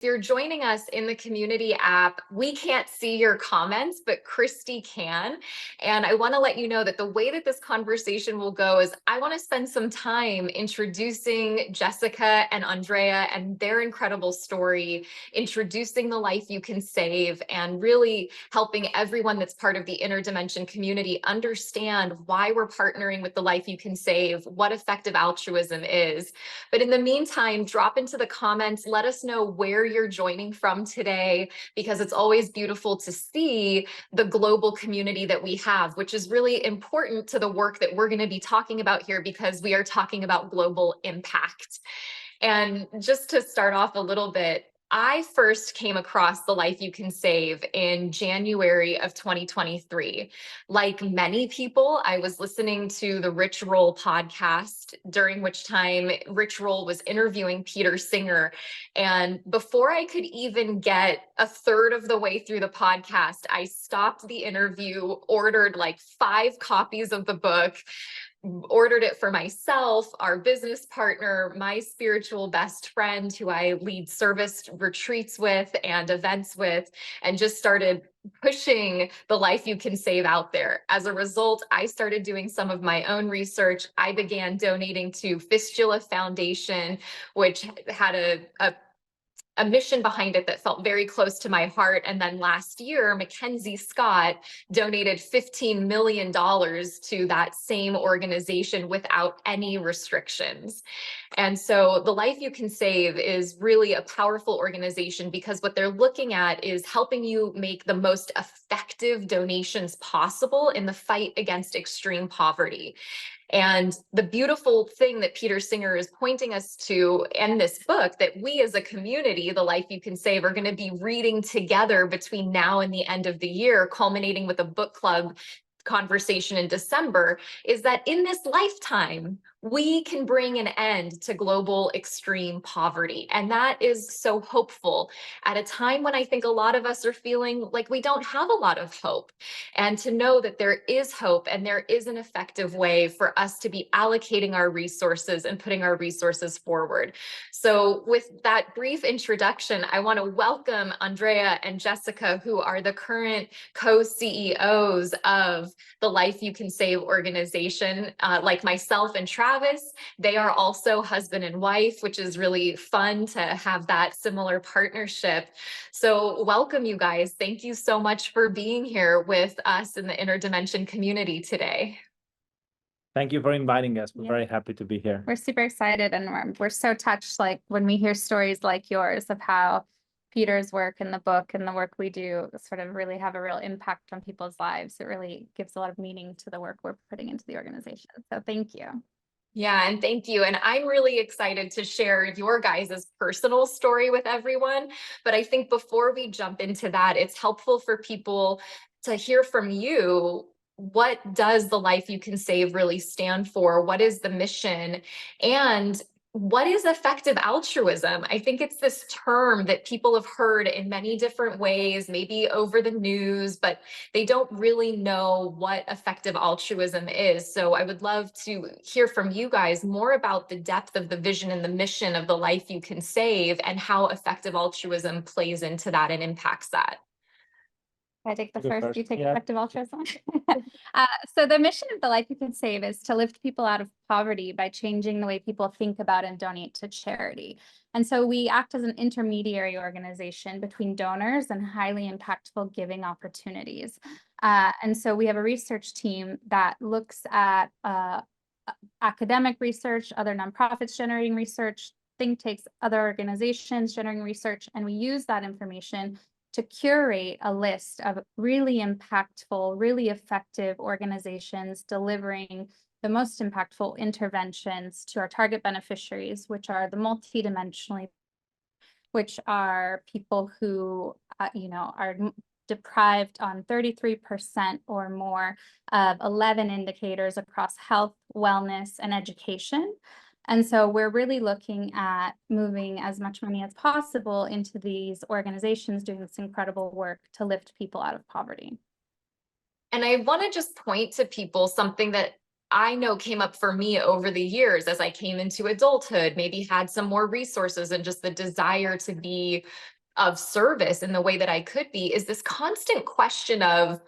If you're joining us in the community app, we can't see your comments, but Christy can. And I want to let you know that the way that this conversation will go is I want to spend some time introducing Jessica and Andrea and their incredible story, introducing the life you can save, and really helping everyone that's part of the Interdimension community understand why we're partnering with the Life You Can Save, what effective altruism is. But in the meantime, drop into the comments, let us know where you're joining from today, because it's always beautiful to see the global community that we have, which is really important to the work that we're going to be talking about here, because we are talking about global impact. And just to start off a little bit, I first came across the Life You Can Save in January of 2023. Like many people, I was listening to the Rich Roll podcast, during which time Rich Roll was interviewing Peter Singer. And before I could even get a third of the way through the podcast, I stopped the interview, ordered like 5 copies of the book, ordered it for myself, our business partner, my spiritual best friend who I lead service retreats with and events with, and just started pushing the Life You Can Save out there. As a result, I started doing some of my own research. I began donating to Fistula Foundation, which had a mission behind it that felt very close to my heart. And then last year, Mackenzie Scott donated $15 million to that same organization without any restrictions. And so the Life You Can Save is really a powerful organization, because what they're looking at is helping you make the most effective donations possible in the fight against extreme poverty. And the beautiful thing that Peter Singer is pointing us to in this book, that we as a community, the Life You Can Save, are going to be reading together between now and the end of the year, culminating with a book club conversation in December, is that in this lifetime, we can bring an end to global extreme poverty. And that is so hopeful at a time when I think a lot of us are feeling like we don't have a lot of hope. And to know that there is hope and there is an effective way for us to be allocating our resources and putting our resources forward. So with that brief introduction, I want to welcome Andrea and Jessica, who are the current co-CEOs of the Life You Can Save organization. Like myself and Travis, they are also husband and wife, which is really fun to have that similar partnership. So welcome, you guys. Thank you so much for being here with us in the Interdimension community today. Thank you for inviting us. We're very happy to be here. We're super excited, and we're so touched, like when we hear stories like yours of how Peter's work and the book and the work we do sort of really have a real impact on people's lives. It really gives a lot of meaning to the work we're putting into the organization. So thank you. Yeah, and thank you. And I'm really excited to share your guys' personal story with everyone. But I think before we jump into that, it's helpful for people to hear from you. What does the Life You Can Save really stand for? What is the mission? And what is effective altruism? I think it's this term that people have heard in many different ways, maybe over the news, but they don't really know what effective altruism is. So I would love to hear from you guys more about the depth of the vision and the mission of the Life You Can Save, and how effective altruism plays into that and impacts that. I take the first, you take effective altruism. So the mission of the Life You Can Save is to lift people out of poverty by changing the way people think about and donate to charity. And so we act as an intermediary organization between donors and highly impactful giving opportunities. And so we have a research team that looks at academic research, other nonprofits generating research, think tanks, other organizations generating research, and we use that information to curate a list of really impactful, really effective organizations delivering the most impactful interventions to our target beneficiaries, which are the multidimensionally, which are people who, are deprived on 33% or more of 11 indicators across health, wellness, and education. And so we're really looking at moving as much money as possible into these organizations doing this incredible work to lift people out of poverty. And I want to just point to people something that I know came up for me over the years as I came into adulthood, maybe had some more resources and just the desire to be of service in the way that I could be, is this constant question of,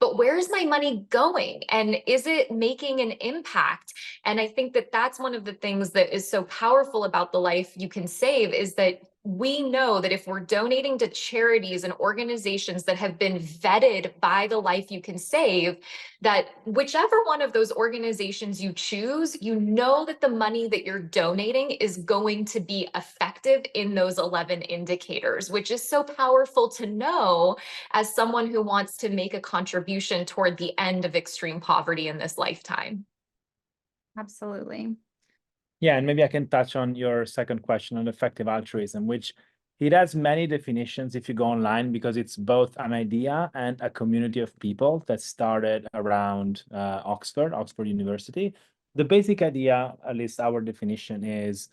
but where is my money going? And is it making an impact? And I think that that's one of the things that is so powerful about the Life You Can Save, is that we know that if we're donating to charities and organizations that have been vetted by the Life You Can Save, that whichever one of those organizations you choose, you know that the money that you're donating is going to be effective in those 11 indicators, which is so powerful to know as someone who wants to make a contribution toward the end of extreme poverty in this lifetime. Absolutely. Yeah, and maybe I can touch on your second question on effective altruism, which it has many definitions if you go online, because it's both an idea and a community of people that started around Oxford University. The basic idea, at least our definition, is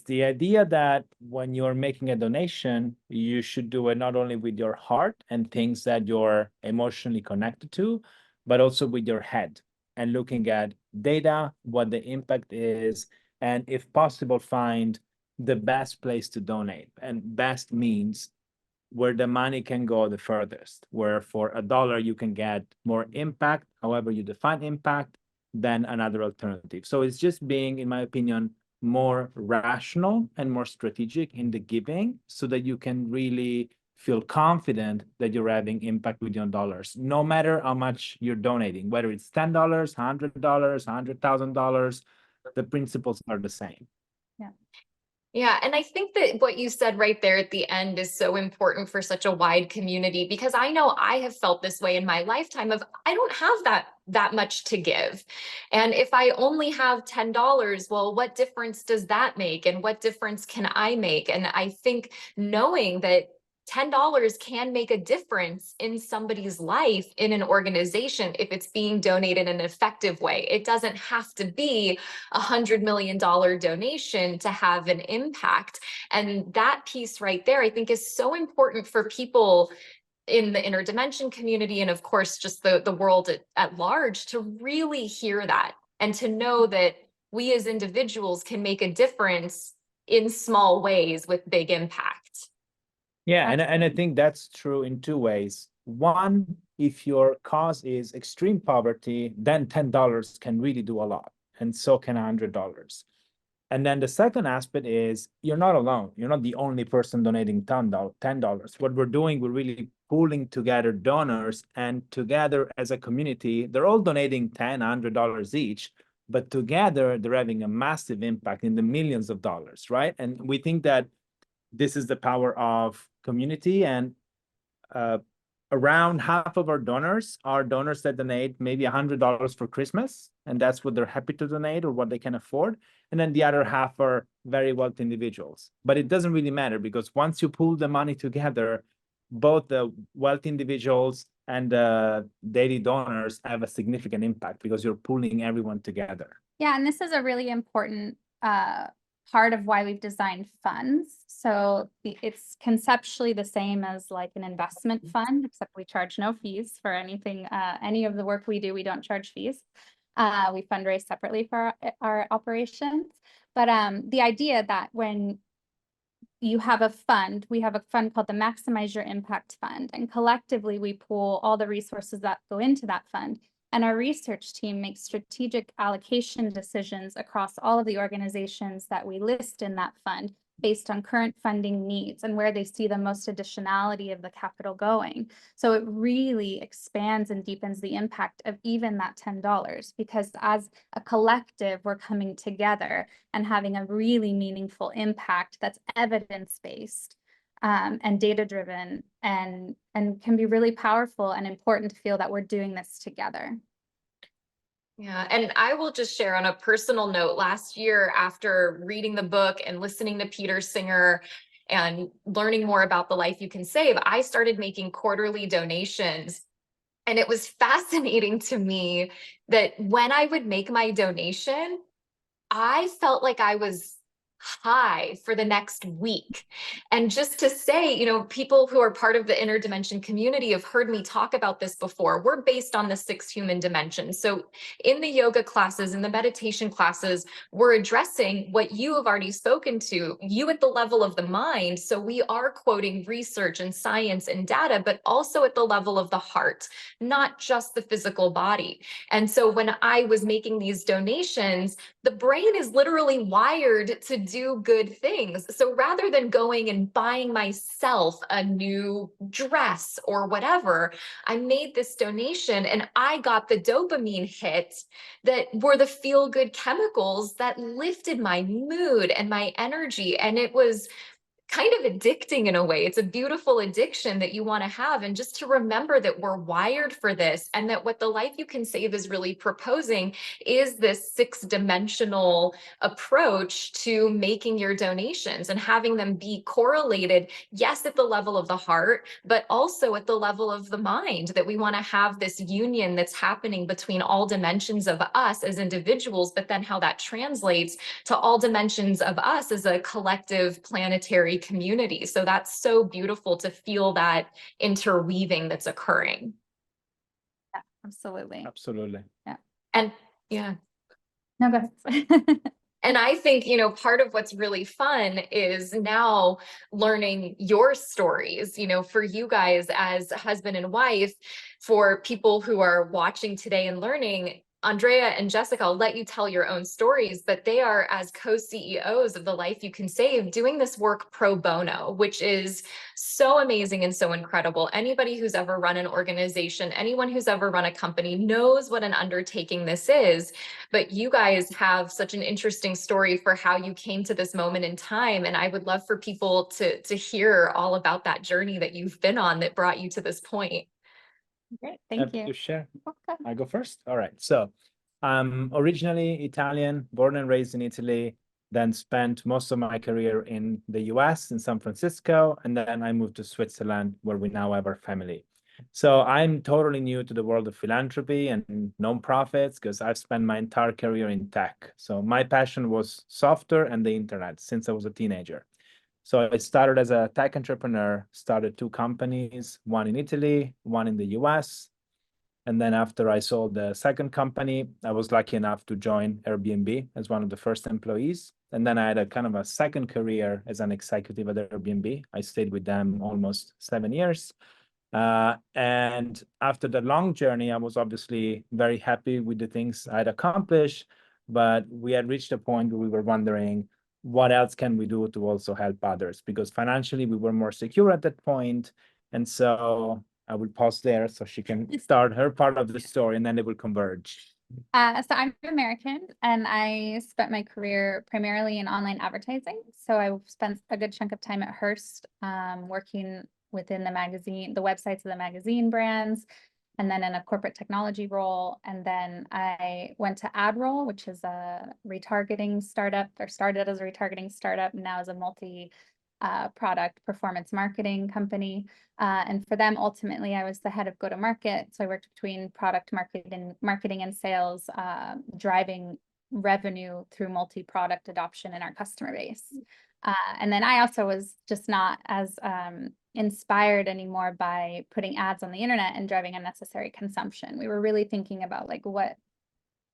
the idea that when you're making a donation, you should do it not only with your heart and things that you're emotionally connected to, but also with your head, and looking at data, what the impact is, and if possible, find the best place to donate. And best means where the money can go the furthest, where for $1 you can get more impact, however you define impact, than another alternative. So it's just being, in my opinion, more rational and more strategic in the giving, so that you can really feel confident that you're having impact with your dollars, no matter how much you're donating, whether it's $10, $100, $100,000, the principles are the same. Yeah, and I think that what you said right there at the end is so important for such a wide community, because I know I have felt this way in my lifetime of, I don't have that much to give. And if I only have $10, well, what difference does that make? And what difference can I make? And I think knowing that $10 can make a difference in somebody's life in an organization if it's being donated in an effective way. It doesn't have to be $100 million donation to have an impact. And that piece right there, I think, is so important for people in the interdimension community, and of course, just the world at large, to really hear that and to know that we as individuals can make a difference in small ways with big impact. Yeah, and I think that's true in two ways. One, if your cause is extreme poverty, then $10 can really do a lot, and so can $100. And then the second aspect is you're not alone. You're not the only person donating $10. What we're doing, we're really pooling together donors, and together as a community, they're all donating $10, $100 each, but together they're having a massive impact in the millions of dollars, right? And we think that this is the power of community, and around half of our donors are donors that donate maybe $100 for Christmas, and that's what they're happy to donate or what they can afford. And then the other half are very wealthy individuals. But it doesn't really matter, because once you pool the money together, both the wealthy individuals and the daily donors have a significant impact, because you're pooling everyone together. Yeah, and this is a really important part of why we've designed funds. So it's conceptually the same as like an investment fund, except we charge no fees for anything, any of the work we do, we don't charge fees. We fundraise separately for our operations. But the idea that when you have a fund, we have a fund called the Maximize Your Impact Fund, and collectively we pool all the resources that go into that fund. And our research team makes strategic allocation decisions across all of the organizations that we list in that fund based on current funding needs and where they see the most additionality of the capital going. So it really expands and deepens the impact of even that $10, because as a collective, we're coming together and having a really meaningful impact that's evidence-based and data-driven, and can be really powerful and important to feel that we're doing this together. Yeah, and I will just share on a personal note, last year after reading the book and listening to Peter Singer and learning more about the Life You Can Save, I started making quarterly donations. And it was fascinating to me that when I would make my donation, I felt like I was high for the next week. And just to say, you know, people who are part of the inner dimension community have heard me talk about this before. We're based on the 6 human dimensions. So in the yoga classes, in the meditation classes, we're addressing what you have already spoken to, you at the level of the mind. So we are quoting research and science and data, but also at the level of the heart, not just the physical body. And so when I was making these donations, the brain is literally wired to do good things. So rather than going and buying myself a new dress or whatever, I made this donation and I got the dopamine hit that were the feel-good chemicals that lifted my mood and my energy. And it was kind of addicting in a way. It's a beautiful addiction that you want to have. And just to remember that we're wired for this, and that what the Life You Can Save is really proposing is this 6-dimensional approach to making your donations and having them be correlated, yes, at the level of the heart, but also at the level of the mind, that we want to have this union that's happening between all dimensions of us as individuals, but then how that translates to all dimensions of us as a collective planetary community. So that's so beautiful to feel that interweaving that's occurring. Yeah, absolutely. Absolutely. Yeah. And yeah. No, go ahead. And I think, you know, part of what's really fun is now learning your stories, you know, for you guys as husband and wife, for people who are watching today and learning. Andrea and Jessica, I'll let you tell your own stories, but they are, as co-CEOs of the Life You Can Save, doing this work pro bono, which is so amazing and so incredible. Anybody who's ever run an organization, anyone who's ever run a company knows what an undertaking this is. But you guys have such an interesting story for how you came to this moment in time. And I would love for people to hear all about that journey that you've been on that brought you to this point. Great, thank Happy you. to share. Okay. I go first. All right. So I'm originally Italian, born and raised in Italy, then spent most of my career in the US, in San Francisco, and then I moved to Switzerland, where we now have our family. So I'm totally new to the world of philanthropy and nonprofits because I've spent my entire career in tech. So my passion was software and the internet since I was a teenager. So I started as a tech entrepreneur, started 2 companies, one in Italy, one in the US. And then after I sold the second company, I was lucky enough to join Airbnb as one of the first employees. And then I had a kind of a second career as an executive at Airbnb. I stayed with them almost 7 years. And after the long journey, I was obviously very happy with the things I'd accomplished, but we had reached a point where we were wondering, what else can we do to also help others? Because financially, we were more secure at that point. And so I will pause there so she can start her part of the story, and then it will converge. So I'm American, and I spent my career primarily in online advertising. So I spent a good chunk of time at Hearst, working within the magazine, the websites of the magazine brands, and then in a corporate technology role. And then I went to AdRoll, which is a retargeting startup, or started as a retargeting startup, now as a multi-product performance marketing company. And for them, ultimately, I was the head of go-to-market. So I worked between product marketing and sales, driving revenue through multi-product adoption in our customer base. And then I also was just not as inspired anymore by putting ads on the internet and driving unnecessary consumption. We were really thinking about, like, what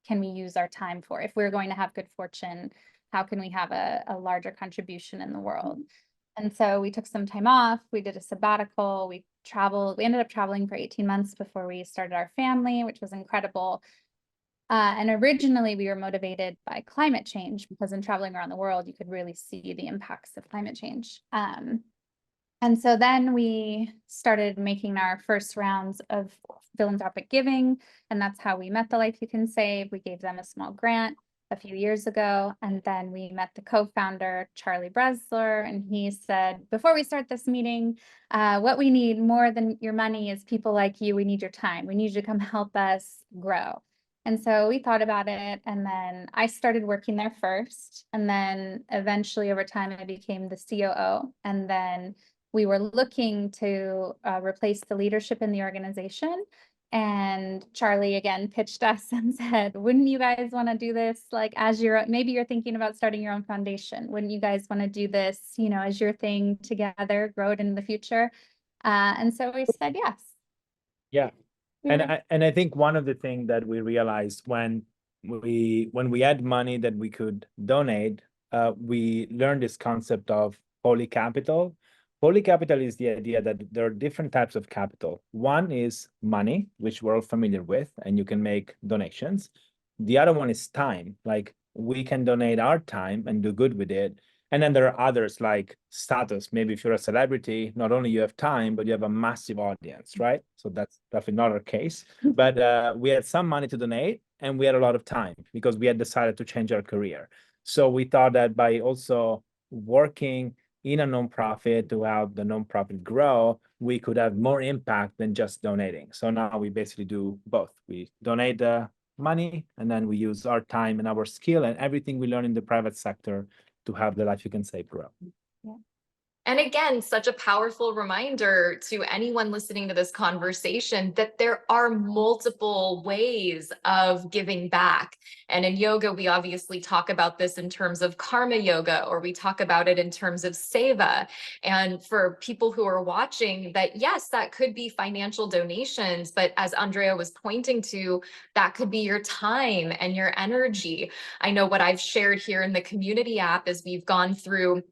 can we use our time for? If we're going to have good fortune, how can we have a larger contribution in the world? And so we took some time off, we did a sabbatical, we ended up traveling for 18 months before we started our family, which was incredible. And originally we were motivated by climate change, because in traveling around the world, you could really see the impacts of climate change. And so then we started making our first rounds of philanthropic giving, and that's how we met the Life You Can Save. We gave them a small grant a few years ago, and then we met the co-founder, Charlie Bresler, and he said, before we start this meeting, what we need more than your money is people like you. We need your time. We need you to come help us grow. And so we thought about it, and then I started working there first, and then eventually over time I became the COO, and then we were looking to replace the leadership in the organization. And Charlie again pitched us and said, wouldn't you guys want to do this like as your, maybe you're thinking about starting your own foundation. Wouldn't you guys want to do this, you know, as your thing together, grow it in the future? And so we said yes. Yeah. And I think one of the things that we realized when we had money that we could donate, we learned this concept of holy capital. Holy capital is the idea that there are different types of capital. One is money, which we're all familiar with, and you can make donations. The other one is time, like we can donate our time and do good with it. And then there are others like status. Maybe if you're a celebrity, not only you have time, but you have a massive audience, right? So that's definitely not our case. But we had some money to donate and we had a lot of time because we had decided to change our career. So we thought that by also working in a nonprofit to help the nonprofit grow, we could have more impact than just donating. So now we basically do both. We donate the money and then we use our time and our skill and everything we learn in the private sector to have the Life You Can Save grow. Yeah. And again, such a powerful reminder to anyone listening to this conversation that there are multiple ways of giving back. And in yoga, we obviously talk about this in terms of karma yoga, or we talk about it in terms of seva. And for people who are watching, that yes, that could be financial donations, but as Andrea was pointing to, that could be your time and your energy. I know what I've shared here in the community app is we've gone through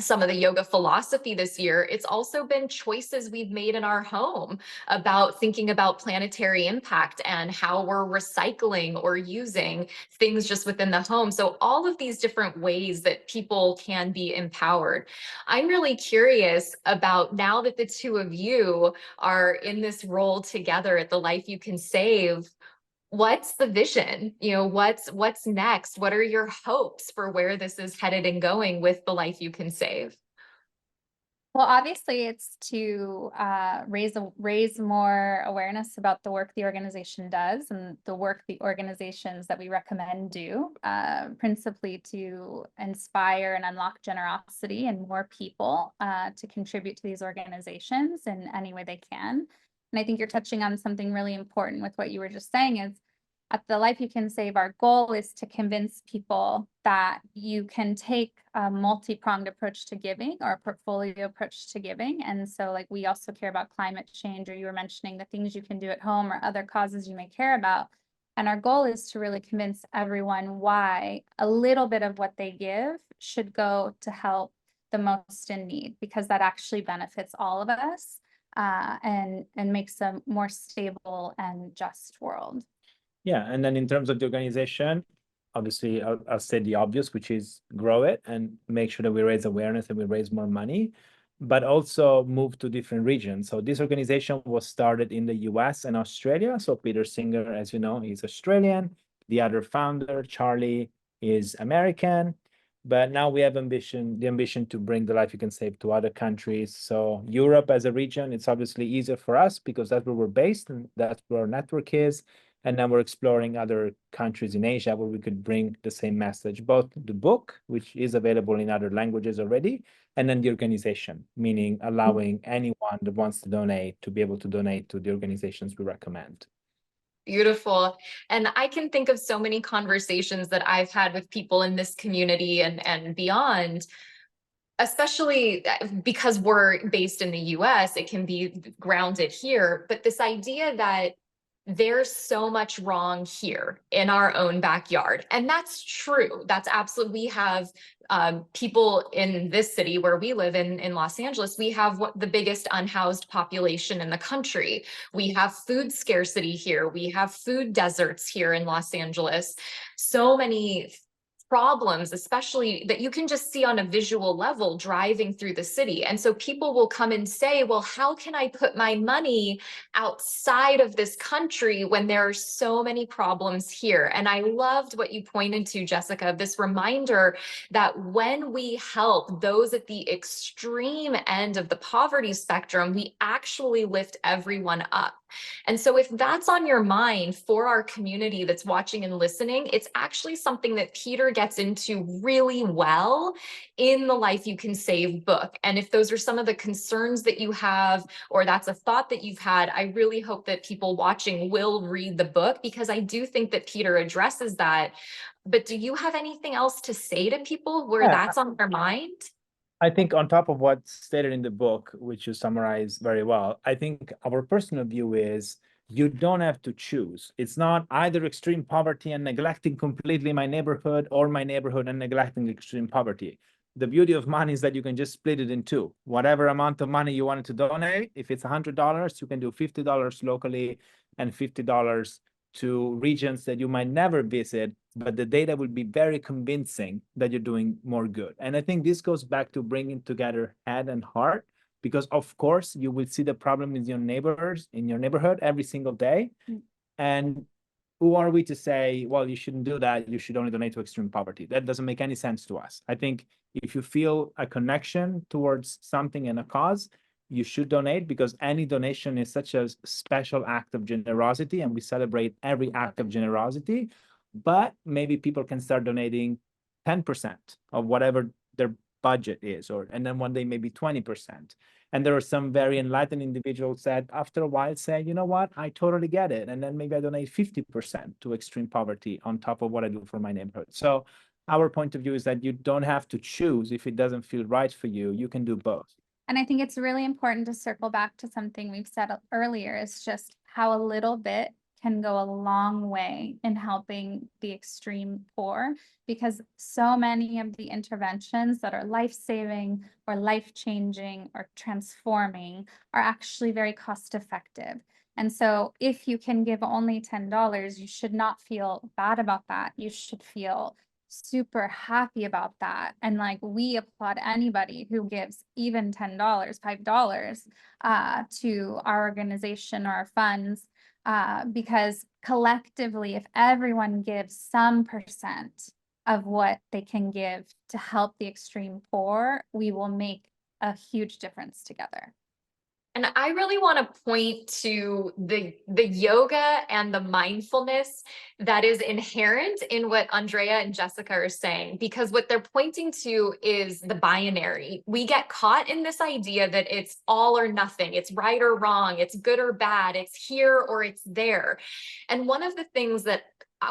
some of the yoga philosophy this year. It's also been choices we've made in our home about thinking about planetary impact and how we're recycling or using things just within the home. So all of these different ways that people can be empowered. I'm really curious about, now that the two of you are in this role together at the Life You Can Save, what's the vision? You know, what's next? What are your hopes for where this is headed and going with the Life You Can Save? Well, obviously it's to raise more awareness about the work the organization does and the work the organizations that we recommend do, principally to inspire and unlock generosity in more people to contribute to these organizations in any way they can. And I think you're touching on something really important with what you were just saying is, at the Life You Can Save, our goal is to convince people that you can take a multi-pronged approach to giving, or a portfolio approach to giving. And so like we also care about climate change, or you were mentioning the things you can do at home or other causes you may care about. And our goal is to really convince everyone why a little bit of what they give should go to help the most in need, because that actually benefits all of us and makes a more stable and just world. Yeah, and then in terms of the organization, obviously I'll say the obvious, which is grow it and make sure that we raise awareness and we raise more money, but also move to different regions. So this organization was started in the US and Australia. So Peter Singer, as you know, he's Australian. The other founder, Charlie, is American. But now we have the ambition to bring the Life You Can Save to other countries. So Europe as a region, it's obviously easier for us because that's where we're based and that's where our network is. And now we're exploring other countries in Asia where we could bring the same message, both the book, which is available in other languages already, and then the organization, meaning allowing anyone that wants to donate to be able to donate to the organizations we recommend. Beautiful. And I can think of so many conversations that I've had with people in this community and beyond, especially because we're based in the US, it can be grounded here. But this idea that there's so much wrong here in our own backyard. And that's true. That's absolutely, we have people in this city where we live in Los Angeles, we have the biggest unhoused population in the country. We have food scarcity here. We have food deserts here in Los Angeles. So many problems, especially that you can just see on a visual level driving through the city. And so people will come and say, well, how can I put my money outside of this country when there are so many problems here? And I loved what you pointed to, Jessica, this reminder that when we help those at the extreme end of the poverty spectrum, we actually lift everyone up. And so if that's on your mind for our community that's watching and listening, it's actually something that Peter gets into really well in the Life You Can Save book. And if those are some of the concerns that you have, or that's a thought that you've had, I really hope that people watching will read the book, because I do think that Peter addresses that. But do you have anything else to say to people where that's on their mind? I think on top of what's stated in the book, which you summarize very well, I think our personal view is you don't have to choose. It's not either extreme poverty and neglecting completely my neighborhood, or my neighborhood and neglecting extreme poverty. The beauty of money is that you can just split it in two. Whatever amount of money you wanted to donate, if it's $100, you can do $50 locally and $50 to regions that you might never visit, but the data will be very convincing that you're doing more good. And I think this goes back to bringing together head and heart, because of course you will see the problem with your neighbors in your neighborhood every single day. And who are we to say, well, you shouldn't do that, you should only donate to extreme poverty? That doesn't make any sense to us. I think if you feel a connection towards something and a cause, you should donate, because any donation is such a special act of generosity, and we celebrate every act of generosity. But maybe people can start donating 10% of whatever their budget is, and then one day maybe 20%. And there are some very enlightened individuals that after a while say, you know what, I totally get it. And then maybe I donate 50% to extreme poverty on top of what I do for my neighborhood. So our point of view is that you don't have to choose. If it doesn't feel right for you, you can do both. And I think it's really important to circle back to something we've said earlier, is just how a little bit can go a long way in helping the extreme poor, because so many of the interventions that are life-saving or life-changing or transforming are actually very cost-effective. And so if you can give only $10, you should not feel bad about that. You should feel super happy about that. And like, we applaud anybody who gives even $10, $5 to our organization or our funds, because collectively, if everyone gives some percent of what they can give to help the extreme poor, we will make a huge difference together. And I really want to point to the yoga and the mindfulness that is inherent in what Andrea and Jessica are saying, because what they're pointing to is the binary. We get caught in this idea that it's all or nothing, it's right or wrong, it's good or bad, it's here or it's there. And one of the things that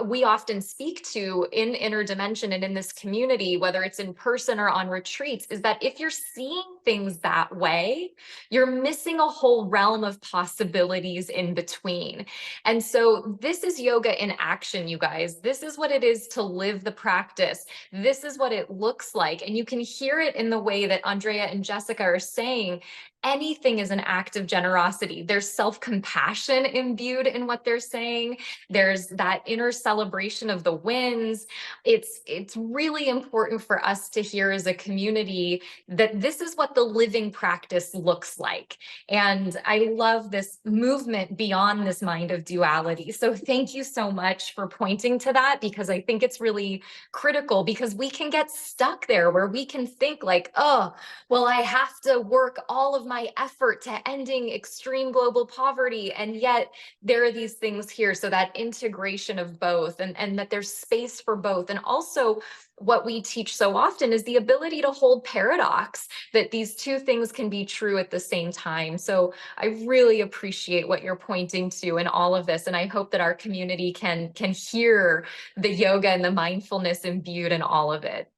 we often speak to in Interdimension and in this community, whether it's in person or on retreats, is that if you're seeing things that way, you're missing a whole realm of possibilities in between. And so this is yoga in action, you guys. This is what it is to live the practice. This is what it looks like. And you can hear it in the way that Andrea and Jessica are saying. Anything is an act of generosity. There's self-compassion imbued in what they're saying. There's that inner celebration of the wins. It's really important for us to hear as a community that this is what the living practice looks like. And I love this movement beyond this mind of duality. So thank you so much for pointing to that, because I think it's really critical, because we can get stuck there where we can think like, oh, well, I have to work all of my effort to ending extreme global poverty. And yet there are these things here. So that integration of both, and that there's space for both. And also what we teach so often is the ability to hold paradox, that these two things can be true at the same time. So I really appreciate what you're pointing to in all of this. And I hope that our community can hear the yoga and the mindfulness imbued in all of it.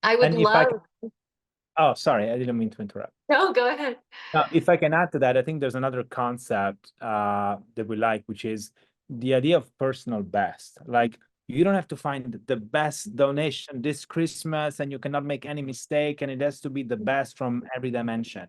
I would love. Oh, sorry, I didn't mean to interrupt. No, go ahead. If I can add to that, I think there's another concept that we like, which is the idea of personal best. Like, you don't have to find the best donation this Christmas, and you cannot make any mistake, and it has to be the best from every dimension.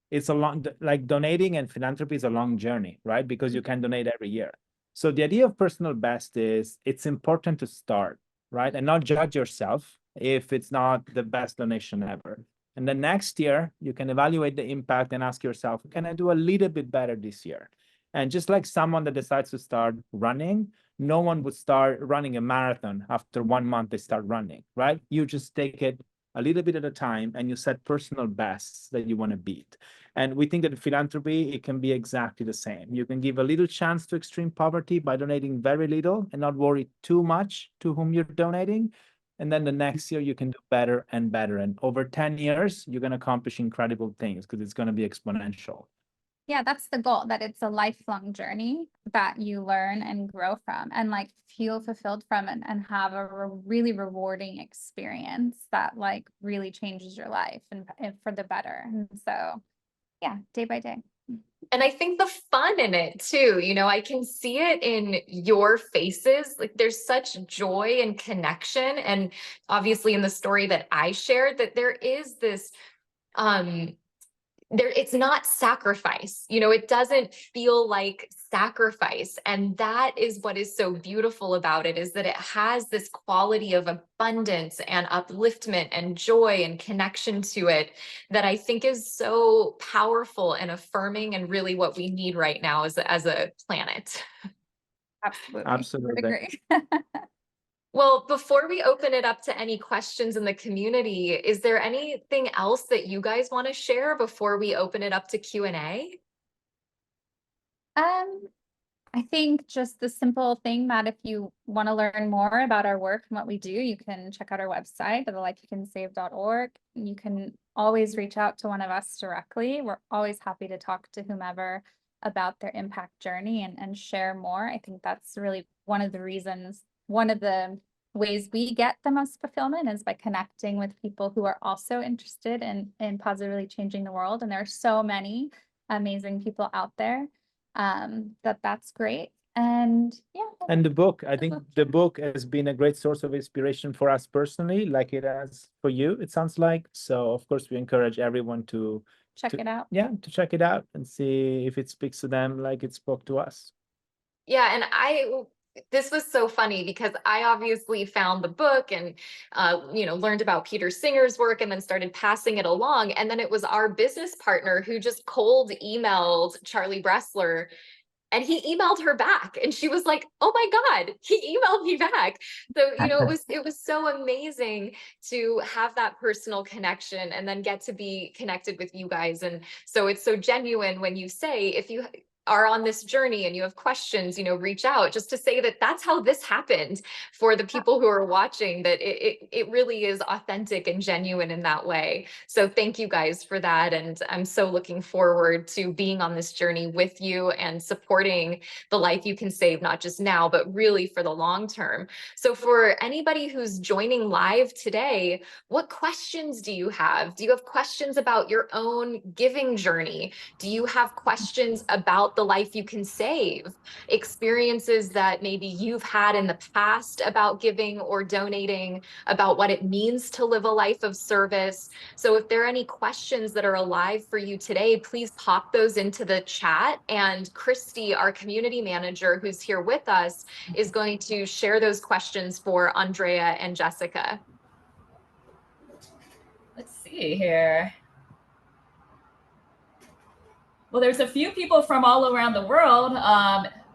It's a long, like donating and philanthropy is a long journey, right? Because you can donate every year. So the idea of personal best is it's important to start, right? And not judge yourself if it's not the best donation ever. And then next year, you can evaluate the impact and ask yourself, can I do a little bit better this year? And just like someone that decides to start running, no one would start running a marathon after 1 month they start running, right? You just take it a little bit at a time, and you set personal bests that you want to beat. And we think that in philanthropy, it can be exactly the same. You can give a little chance to extreme poverty by donating very little and not worry too much to whom you're donating. And then the next year you can do better and better. And over 10 years, you're going to accomplish incredible things because it's going to be exponential. Yeah, that's the goal, that it's a lifelong journey that you learn and grow from and like feel fulfilled from and have a really rewarding experience that like really changes your life and for the better. And so, yeah, day by day. And I think the fun in it too, you know, I can see it in your faces. Like there's such joy and connection. And obviously in the story that I shared, that there is this, it's not sacrifice, you know, it doesn't feel like sacrifice. And that is what is so beautiful about it, is that it has this quality of abundance and upliftment and joy and connection to it that I think is so powerful and affirming, and really what we need right now as a planet. Absolutely. Absolutely. Would agree. Well, before we open it up to any questions in the community, is there anything else that you guys want to share before we open it up to Q&A? I think just the simple thing that if you want to learn more about our work and what we do, you can check out our website, thelifeyoucansave.org. You can always reach out to one of us directly. We're always happy to talk to whomever about their impact journey and share more. I think that's really one of the reasons, one of the ways we get the most fulfillment is by connecting with people who are also interested in positively changing the world. And there are so many amazing people out there. That's great. And yeah. And the book, I think the book has been a great source of inspiration for us personally, like it has for you, it sounds like. So of course we encourage everyone to check it out. Yeah, to check it out and see if it speaks to them like it spoke to us. Yeah, and this was so funny because I obviously found the book and, you know, learned about Peter Singer's work and then started passing it along. And then it was our business partner who just cold emailed Charlie Bressler, and he emailed her back and she was like, oh my God, he emailed me back. So, you know, it was so amazing to have that personal connection and then get to be connected with you guys. And so it's so genuine when you say, if you are on this journey and you have questions, you know, reach out, just to say that that's how this happened for the people who are watching, that it really is authentic and genuine in that way. So thank you guys for that. And I'm so looking forward to being on this journey with you and supporting the life you can save, not just now, but really for the long term. So for anybody who's joining live today, what questions do you have? Do you have questions about your own giving journey? Do you have questions about the life you can save, experiences that maybe you've had in the past about giving or donating, about what it means to live a life of service? So if there are any questions that are alive for you today, please pop those into the chat. And Christy, our community manager who's here with us, is going to share those questions for Andrea and Jessica. Let's see here. Well, there's a few people from all around the world.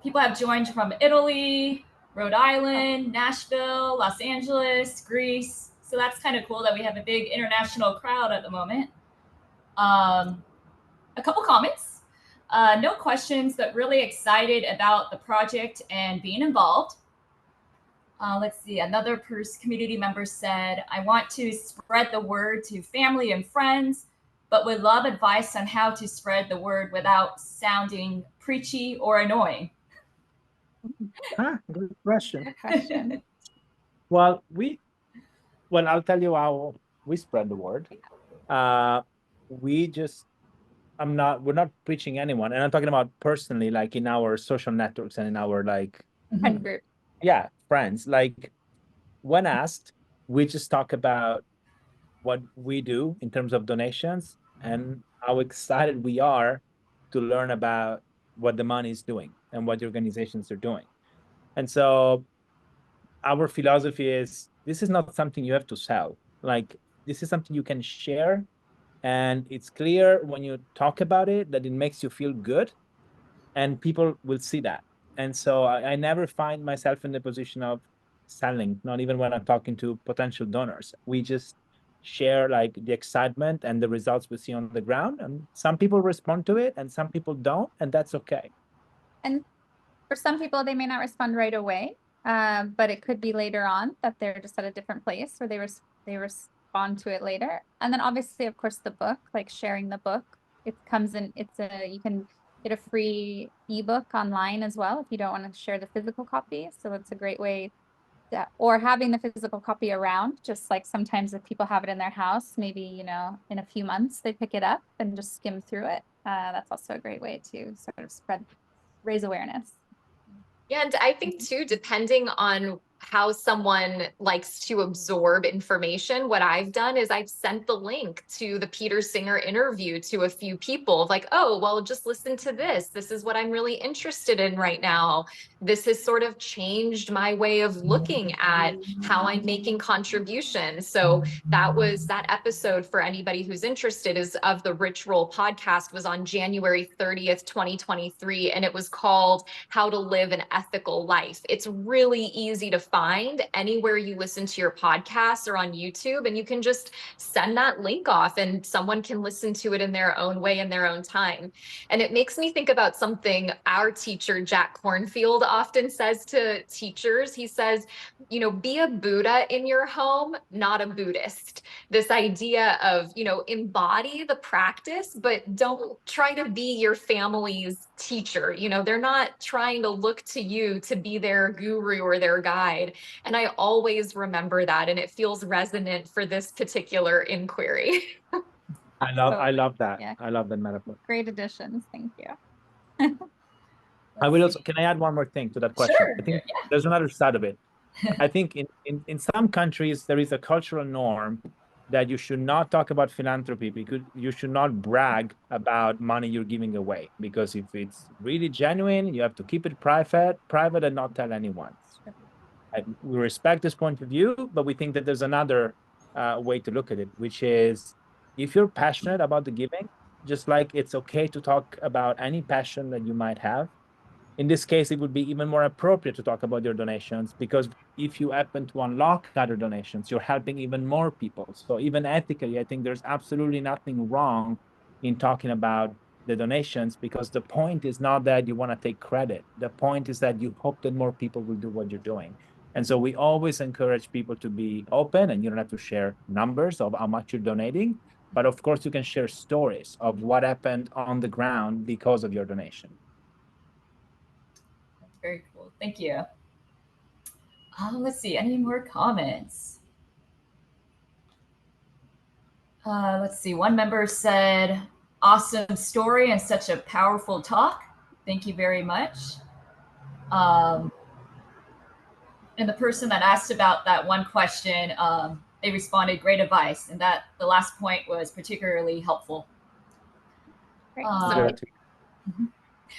People have joined from Italy, Rhode Island, Nashville, Los Angeles, Greece. So that's kind of cool that we have a big international crowd at the moment. A couple comments. No questions, but really excited about the project and being involved. Let's see, another community member said, I want to spread the word to family and friends, but would love advice on how to spread the word without sounding preachy or annoying. Good question. Well, I'll tell you how we spread the word. We're not preaching anyone, and I'm talking about personally, like in our social networks and in our friend group. Yeah, friends. Like when asked, we just talk about what we do in terms of donations and how excited we are to learn about what the money is doing and what the organizations are doing. And so our philosophy is, this is not something you have to sell. Like, this is something you can share. And it's clear when you talk about it that it makes you feel good, and people will see that. And so I never find myself in the position of selling, not even when I'm talking to potential donors. We just share like the excitement and the results we see on the ground. And some people respond to it and some people don't, and that's okay. And for some people, they may not respond right away, but it could be later on that they're just at a different place or they respond to it later. And then obviously, of course, the book, like sharing the book, it comes in, you can get a free ebook online as well if you don't want to share the physical copy. So it's a great way to, or having the physical copy around, just like sometimes if people have it in their house, maybe, you know, in a few months, they pick it up and just skim through it. That's also a great way to sort of raise awareness. Yeah, and I think too, depending on how someone likes to absorb information, what I've done is I've sent the link to the Peter Singer interview to a few people, like, oh, well, just listen to this. This is what I'm really interested in right now. This has sort of changed my way of looking at how I'm making contributions. So that episode, for anybody who's interested, is of the Rich Roll podcast, was on January 30th, 2023, and it was called How to Live an Ethical Life. It's really easy to find anywhere you listen to your podcasts or on YouTube, and you can just send that link off and someone can listen to it in their own way, in their own time. And it makes me think about something our teacher, Jack Cornfield, often says to teachers. He says, you know, be a Buddha in your home, not a Buddhist. This idea of, you know, embody the practice, but don't try to be your family's teacher. You know, they're not trying to look to you to be their guru or their guide. And I always remember that, and it feels resonant for this particular inquiry. I love that. Yeah. I love that metaphor. Great additions. Thank you. I will also, can I add one more thing to that question? Sure. I think there's another side of it. I think in some countries, there is a cultural norm that you should not talk about philanthropy because you should not brag about money you're giving away, because if it's really genuine, you have to keep it private and not tell anyone. We respect this point of view, but we think that there's another way to look at it, which is if you're passionate about the giving, just like it's okay to talk about any passion that you might have. In this case, it would be even more appropriate to talk about your donations, because if you happen to unlock other donations, you're helping even more people. So even ethically, I think there's absolutely nothing wrong in talking about the donations, because the point is not that you want to take credit. The point is that you hope that more people will do what you're doing. And so we always encourage people to be open, and you don't have to share numbers of how much you're donating. But of course, you can share stories of what happened on the ground because of your donation. Very cool. Thank you. Let's see. Any more comments? Let's see. One member said, awesome story and such a powerful talk. Thank you very much. And the person that asked about that one question, they responded, great advice. And that the last point was particularly helpful. Great.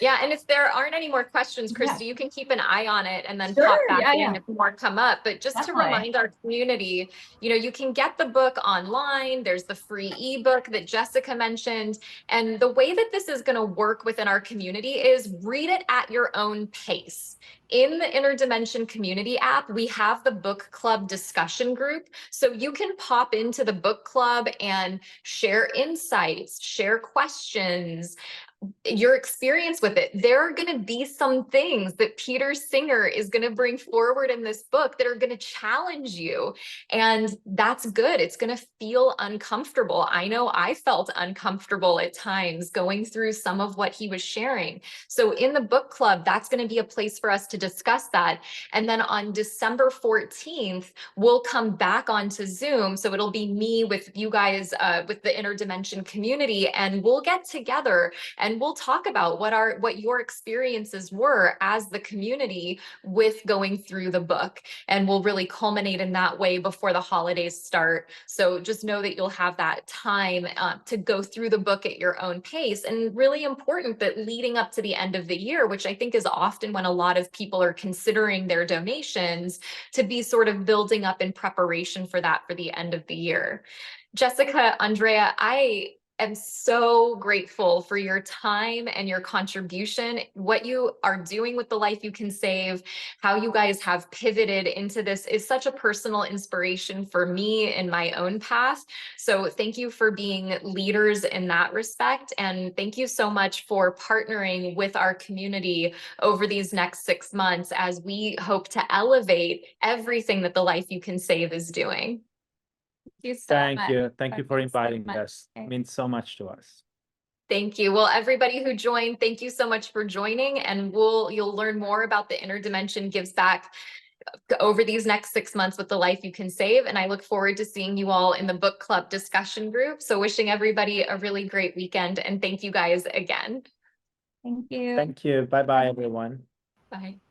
Yeah, and if there aren't any more questions, Christy, you can keep an eye on it and then Sure, pop back in if more come up. But just Definitely. to remind our community, you know, you can get the book online. There's the free ebook that Jessica mentioned. And the way that this is going to work within our community is read it at your own pace. In the Interdimension community app, we have the book club discussion group. So you can pop into the book club and share insights, share questions, your experience with it. There are going to be some things that Peter Singer is going to bring forward in this book that are going to challenge you. And that's good. It's going to feel uncomfortable. I know I felt uncomfortable at times going through some of what he was sharing. So in the book club, that's going to be a place for us to discuss that. And then on December 14th, we'll come back onto Zoom. So it'll be me with you guys, with the Interdimension community, and we'll get together and we'll talk about what your experiences were as the community with going through the book. And we'll really culminate in that way before the holidays start. So just know that you'll have that time to go through the book at your own pace. And really important that leading up to the end of the year, which I think is often when a lot of people are considering their donations, to be sort of building up in preparation for that for the end of the year. Jessica, Andrea, I am so grateful for your time and your contribution, what you are doing with the Life You Can Save, how you guys have pivoted into this is such a personal inspiration for me in my own path. So thank you for being leaders in that respect. And thank you so much for partnering with our community over these next 6 months as we hope to elevate everything that the Life You Can Save is doing. Thank you so much. Thank you for inviting us. It means so much to us. Thank you. Well, everybody who joined, thank you so much for joining, and you'll learn more about the Interdimension Gives Back over these next 6 months with the Life You Can Save. And I look forward to seeing you all in the book club discussion group. So wishing everybody a really great weekend, and thank you guys again. Thank you. Thank you. Bye-bye, everyone. Bye.